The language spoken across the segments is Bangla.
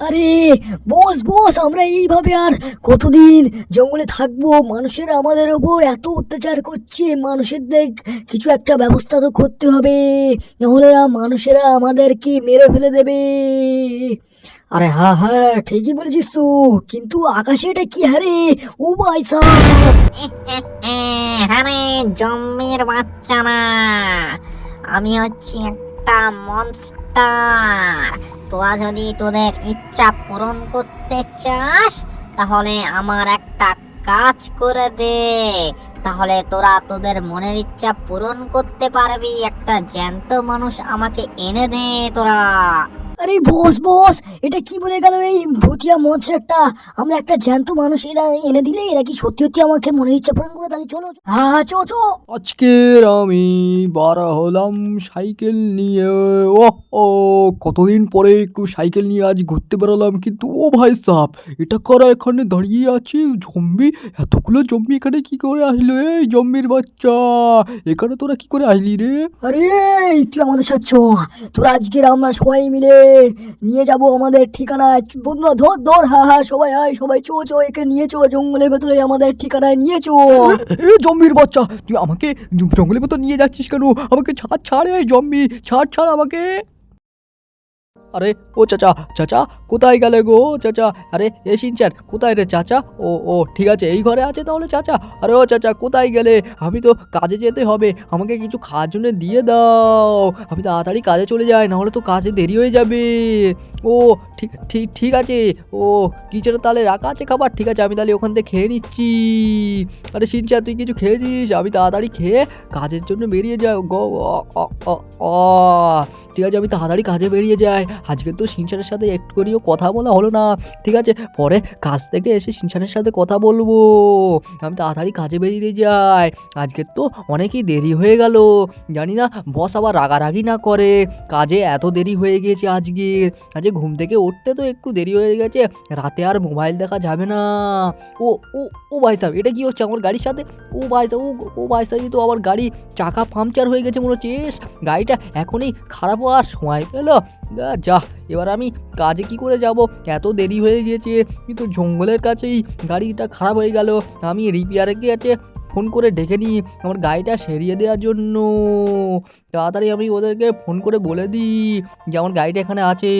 আরে বস বস, আমরা এইভাবে আর কতদিন জঙ্গলে থাকবো? মানুষেরা আমাদের ওপর এত অত্যাচার করছে, মানুষদের কিছু একটা ব্যবস্থা তো করতে হবে, নাহলে না মানুষেরা আমাদেরকে মেরে ফেলে দেবে। আরে হ্যাঁ হ্যাঁ, ঠিকই বলেছিস তো। কিন্তু আকাশে এটা কি হারে? ও ভাই সাব! আরে জম্বির বাচ্চা না, আমি হচ্ছি একটা মনস্টার। তোরা যদি তোদের ইচ্ছা পূরণ করতে চাস তাহলে আমার একটা কাজ করে দে, তাহলে তোরা তোদের মনের ইচ্ছা পূরণ করতে পারবি। একটা জ্যান্ত মানুষ আমাকে এনে দে তোরা। আরে বস বস, এটা কি বলে গেল এই ভুতিয়া মনস্টারটা? আমরা একটা জ্যান্ত মানুষ এরা এনে দিলে এরা কি সত্যি সত্যি আমাকে মনের ইচ্ছা পূরণ করে? তাহলে চলো, হ্যাঁ হ্যাঁ, চো চো। আজকের আমি বারা হলাম সাইকেল নিয়ে। ও ও কতদিন পরে একটু সাইকেল নিয়ে আজ ঘুরতে বেরোলাম। কিন্তু ও ভাই সাহ, এটা কারা এখানে দাঁড়িয়ে আছে? জম্বি! এতগুলো জম্বি এখানে কি করে আসলো? এই জম্বির বাচ্চা, এখানে তোরা কি করে আসলি রে? আরে তুই আমাদের সাথে চ, তোরা আজকের আমরা সবাই মিলে নিয়ে যাব আমাদের ঠিকানায়। বন্ধুরা ধর ধর, হ্যাঁ হ্যাঁ, সবাই আয়, সবাই চো চো, একে নিয়ে চো জঙ্গলের ভেতরে আমাদের ঠিকানায় নিয়ে চো। এ জম্বির বাচ্চা, তুই আমাকে জঙ্গলের ভেতর নিয়ে যাচ্ছিস কেন? আমাকে ছাড় ছাড়, এই জম্বি ছাড় ছাড় আমাকে। আরে ও চাচা, চাচা কোথায় গেলে গো চাচা? আরে এ শিনচান কোথায় রে চাচা? ও ও ঠিক আছে, এই ঘরে আছে তাহলে চাচা। আরে ও চাচা কোথায় গেলে? আমি তো কাজে যেতে হবে, আমাকে কিছু খাওয়ার জন্য দিয়ে দাও। আমি তাড়াতাড়ি কাজে চলে যাই, নাহলে তো কাজে দেরি হয়ে যাবে। ও ঠিক ঠিক ঠিক আছে। ও কিচেনে তাহলে রাখা আছে খাবার? ঠিক আছে, আমি তাহলে ওখান থেকে খেয়ে নিচ্ছি। আরে শিনচান তুই কিছু খেয়েছিস? আমি তাড়াতাড়ি খেয়ে কাজের জন্য বেরিয়ে যাও গো। অ ঠিক আছে, আমি তাড়াতাড়ি কাজে বেরিয়ে যাই। আজকে তো শিনচানের সাথে একটু করেও কথা বলা হলো না। ঠিক আছে, পরে কাজ থেকে এসে শিনচানের সাথে কথা বলবো। আমি তাড়াতাড়ি কাজে বেরিয়ে যাই। আজকে তো অনেকই দেরি হয়ে গেল। জানি না বস আবার রাগারাগি না করে। কাজে এত দেরি হয়ে গিয়েছে আজকে। আজকে ঘুম থেকে উঠতে তো একটু দেরি হয়ে গেছে। রাতে আর মোবাইল দেখা যাবে না। ও ও ও ভাই সাহেব, এটা কি হচ্ছে আমার গাড়ির সাথে? ও ভাই সাহেব, ও ভাই সাহেব, তো আমার গাড়ি চাকা পাংচার হয়ে গেছে মনে হচ্ছে। গাড়িটা এখনই খারাপ হওয়ার সময় পেলো। যা, এবার আমি কাজে কি করে যাব? এত দেরি হয়ে গিয়েছে, কিন্তু জঙ্গলের কাছেই গাড়িটা খারাপ হয়ে গেল। আমি রিপেয়ারে গিয়েছে ফোন করে ডেকে নিই আমার গাড়িটা সেরিয়ে দেওয়ার জন্য। তাড়াতাড়ি আমি ওদেরকে ফোন করে বলে দিই যে আমার গাড়িটা এখানে আছে।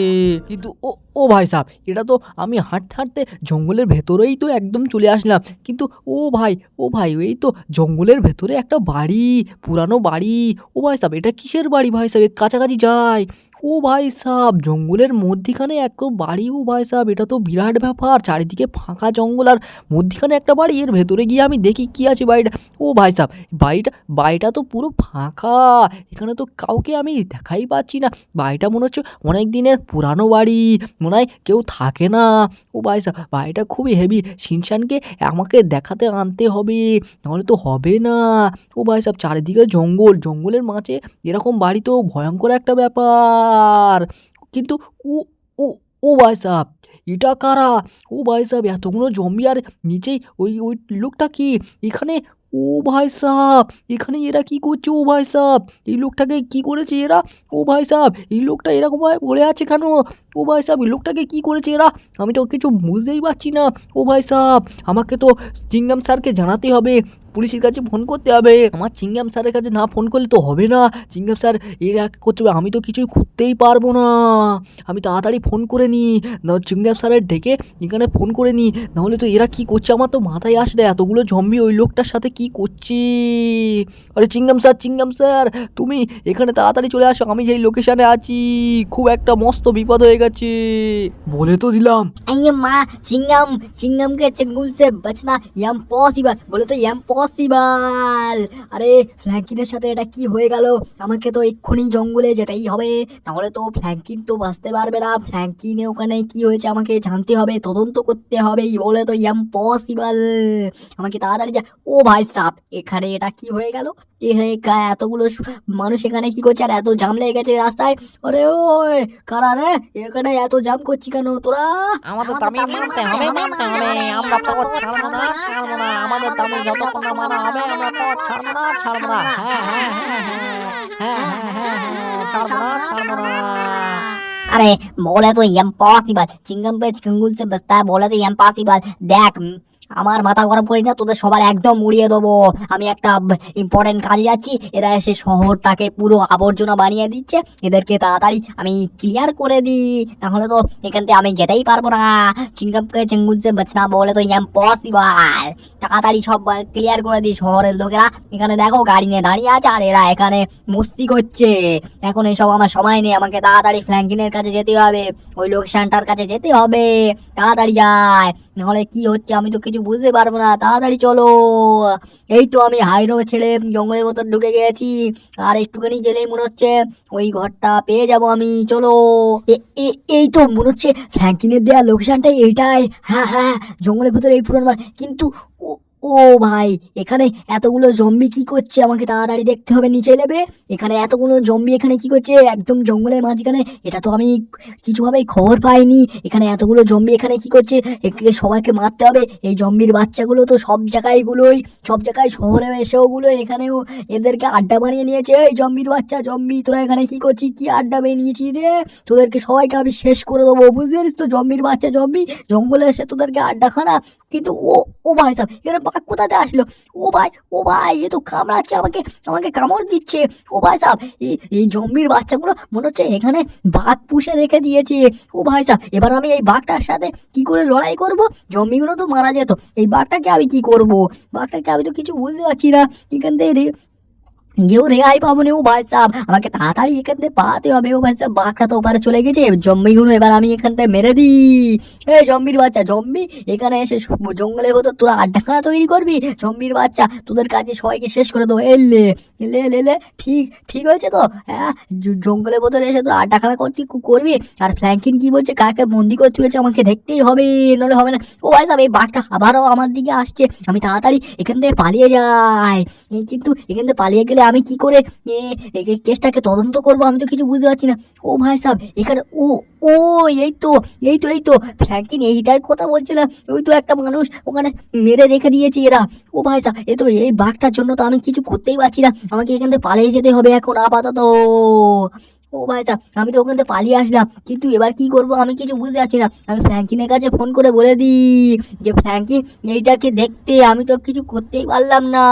কিন্তু ও ও ভাই সাহেব, এটা তো আমি হাঁটতে হাঁটতে জঙ্গলের ভেতরেই তো একদম চলে আসলাম। কিন্তু ও ভাই এই তো জঙ্গলের ভেতরে একটা বাড়ি, পুরানো বাড়ি। ও ভাই সাহেব, এটা কিসের বাড়ি ভাই সাহেব? কাছাকাছি যাই। ও ভাই সাহেব, জঙ্গলের মধ্যিখানে একটা বাড়ি। ও ভাই সাহেব, এটা তো বিরাট ব্যাপার। চারিদিকে ফাঁকা জঙ্গল আর মধ্যিখানে একটা বাড়ি। এর ভেতরে গিয়ে আমি দেখি কি আছে বাড়িটা। ও ভাই সাহেব, বাড়িটা তো পুরো ফাঁকা। এখানে তো কাউকে আমি দেখাই পাচ্ছি না। বাড়িটা মনে হচ্ছে অনেক দিনের পুরানো বাড়ি, মনে হয় কেউ থাকে না। ও ভাই সাহেব, বাড়িটা খুবই হেভি। শিনচানকে আমাকে দেখাতে আনতে হবে, নাহলে তো হবে না। ও ভাই সাহেব, চারিদিকে জঙ্গল, জঙ্গলের মাঝে এরকম বাড়ি তো ভয়ঙ্কর একটা ব্যাপার। কিন্তু ও ও ও ভাই সাহেব, এটা কারা? ও ভাই সাহেব, এতগুলো জম্বি আর নিচেই ওই ওই লোকটা কি এখানে? ও ভাই সাহেব, এখানে এরা কি করছে? ও ভাই সাহেব, এই লোকটাকে কি করেছে এরা? ও ভাই সাহেব, এই লোকটা এরকমভাবে পড়ে আছে কেন? ও ভাই সাহেব, এই লোকটাকে কি করেছে এরা? আমি তো কিছু বুঝতেই পারছি না। ও ভাই সাহেব, আমাকে তো চিংগাম স্যারকে জানাতে হবে, পুলিশের কাছে ফোন করতে হবে। আমার চিংগাম স্যারের কাছে না ফোন করলে তো হবে না। চিংগাম স্যার এরা করতে হবে, আমি তো কিছুই করতেই পারবো না। আমি তাড়াতাড়ি ফোন করে নিই, না চিংগাম স্যারের ডেকে এখানে ফোন করে নিই, নাহলে তো এরা কি করছে আমার তো মাথায় আসে না। এতগুলো জম্বি ওই লোকটার সাথে কি করছে? আরে চিংগাম স্যার, চিংগাম স্যার, তুমি এখানে তাড়াতাড়ি চলে আসো। আমি যেই লোকেশনে আছি, খুব একটা মস্ত বিপদ হয়ে গেছে। বলে তো দিলাম। আইয়ে মা, চিংগাম, চিংগাম के चंगुल से बचना इम्पॉसिबल, বলে তো ইম্পসিবল। আরে ফ্ল্যাঙ্কিনের সাথে এটা কি হয়ে গেল? আমাকে তো এক্ষুনি জঙ্গলে যেতেই হবে, নাহলে তো ফ্ল্যাঙ্কিন তো বাঁচতে পারবে না। ফ্ল্যাঙ্কিনে ওখানে কি হয়েছে আমাকে জানতে হবে, তদন্ত করতে হবে, বলে তো ইম্পসিবল। আমাকে তাড়াতাড়ি যা। ও ভাই সাব, এখানে এটা কি হয়ে গেল? এখানে এতগুলো মানুষ এখানে কি করছে? আর এত জাম লেগে গেছে রাস্তায়। আরে ওই কারা রে? এখানে এত জাম করছি কেন তোরা? আমাদের দামি মানতে হবে, মানতে হবে। আমরা পথ ছাড়বো না, ছাড়বো না। আমাদের দামি যতক্ষণ না মানা হবে আমরা পথ ছাড়বো না, ছাড়বো না। হ্যাঁ হ্যাঁ হ্যাঁ হ্যাঁ হ্যাঁ হ্যাঁ হ্যাঁ হ্যাঁ, ছাড়বো না, ছাড়বো না। अरे बोले तो इम्पॉसिबल, चिंगम पे चिंगुल से बचता है, बोले तो इम्पॉसिबल। देख আমার মাথা গরম করি না, তোদের সবার একদম উড়িয়ে দেবো। আমি একটা ইম্পর্টেন্ট কাজে যাচ্ছি, এরা এসে শহরটাকে পুরো আবর্জনা বানিয়ে দিচ্ছে, এদেরকে তাড়াতাড়ি আমি ক্লিয়ার করে দিই, নাহলে তো এখান থেকে আমি যেতেই পারবো না। চিংগামকে চিঙ্গুল সে বাঁচনা বলে তো ইম্পসিবল, তাড়াতাড়ি সব ক্লিয়ার করে দিই। শহরের লোকেরা এখানে দেখো গাড়ি নিয়ে দাঁড়িয়ে আছে, আর এরা এখানে মস্তি করছে। এখন এসব আমার সময় নেই, আমাকে তাড়াতাড়ি ফ্র্যাঙ্কিনের কাছে যেতে হবে, ওই লোকেশনটার কাছে যেতে হবে, তাড়াতাড়ি যায়, নাহলে কি হচ্ছে আমি তো কিছু বুঝতে পারবো না। তাড়াতাড়ি চলো। এই তো আমি হাইরো ছেড়ে জঙ্গলের ভেতর ঢুকে গেছি, আর একটুখানি গেলেই মনে হচ্ছে ওই ঘরটা পেয়ে যাব আমি। চলো। এই তো মনে হচ্ছে ফ্র্যাঙ্কিনের দেওয়া লোকেশনটা এইটাই। হ্যাঁ হ্যাঁ, জঙ্গলের ভেতর এই পুরনো বাড়ি। কিন্তু ও ও ভাই, এখানে এতগুলো জম্বি কি করছে? আমাকে তাড়াতাড়ি দেখতে হবে নিচে নেবে। এখানে এতগুলো জম্বি এখানে কি করছে একদম জঙ্গলের মাঝখানে? এটা তো আমি কিছুভাবেই খবর পাইনি। এখানে এতগুলো জম্বি এখানে কি করছে? একে সবাইকে মারতে হবে। এই জম্বির বাচ্চাগুলো তো সব জায়গায় শহরে এসেওগুলো এখানেও এদেরকে আড্ডা বানিয়ে নিয়েছে। এই জম্বির বাচ্চা জম্বি, তোরা এখানে কি করছিস? কি আড্ডা বানিয়েছিস রে? তোদেরকে সবাইকে আমি শেষ করে দেবো, বুঝতে পারিস তো? জম্বির বাচ্চা জম্বি জঙ্গলে এসে তোদেরকে আড্ডা খানা। কিন্তু ও ও ভাই সাহেব, এখানে বাঘ কোথাতে আসলো? ও ভাই এ তো কামড়াচ্ছে আমাকে, আমাকে কামড় দিচ্ছে। ও ভাই সাহেব, এই জম্বির বাচ্চাগুলো মনে হচ্ছে এখানে বাঘ পুষে রেখে দিয়েছে। ও ভাই সাহেব, এবার আমি এই বাঘটার সাথে কি করে লড়াই করব? জম্বিগুলো তো মারা যেত, এই বাঘটাকে আমি কি করব? বাঘটাকে আমি তো কিছু বুঝতে পারছি না। এখান থেকে কেউ রেহাই পাবো না। ও ভাই সাহেব, আমাকে তাড়াতাড়ি এখান থেকে পালাতে হবে। ও ভাই সাহেব, বাঘটা তো ওপারে চলে গেছে, জম্বিগুলো এবার আমি এখান থেকে মেরে দিই। এই জম্বির বাচ্চা জম্বি, এখানে এসে জঙ্গলের ভেতর তোরা আড্ডাখানা তৈরি করবি? জম্বির বাচ্চা, তোদের কাজে সবাইকে শেষ করে দেবো। এলে লে লে লে, ঠিক হয়েছে তো? হ্যাঁ, জঙ্গলের ভেতর এসে তোরা আড্ডাখানা করবি। আর ফ্র্যাঙ্কিন কি বলছে, কাকে বন্দি করতে হয়েছে আমাকে দেখতেই হবে, নাহলে হবে না। ও ভাই সাহেব, এই বাঘটা আবারও আমার দিকে আসছে, আমি তাড়াতাড়ি এখান থেকে পালিয়ে যাই। কিন্তু এখান থেকে পালিয়ে গেলে আমি কি করে কেসটাকে তদন্ত করবো? আমি তো কিছু বুঝতে পারছি না। ও ভাই সাহেব, এখানে ও ও এই তো ফ্র্যাঙ্কিন এইটার কথা বলছিলাম। ওই তো একটা মানুষ ওখানে মেরে রেখে দিয়েছে এরা। ও ভাই সাহেব, এই বাঘটার জন্য তো আমি কিছু করতেই পারছি না, আমাকে এখান থেকে পালিয়ে যেতে হবে এখন আপাতত। ও ভাই সাহেব, আমি তো ওখান থেকে পালিয়ে আসলাম, কিন্তু এবার কি করব আমি কিছু বুঝতে পারছি না। আমি ফ্র্যাঙ্কিনের কাছে ফোন করে বলে দিই যে ফ্র্যাঙ্কিন এইটাকে দেখতে, আমি তো কিছু করতেই পারলাম না।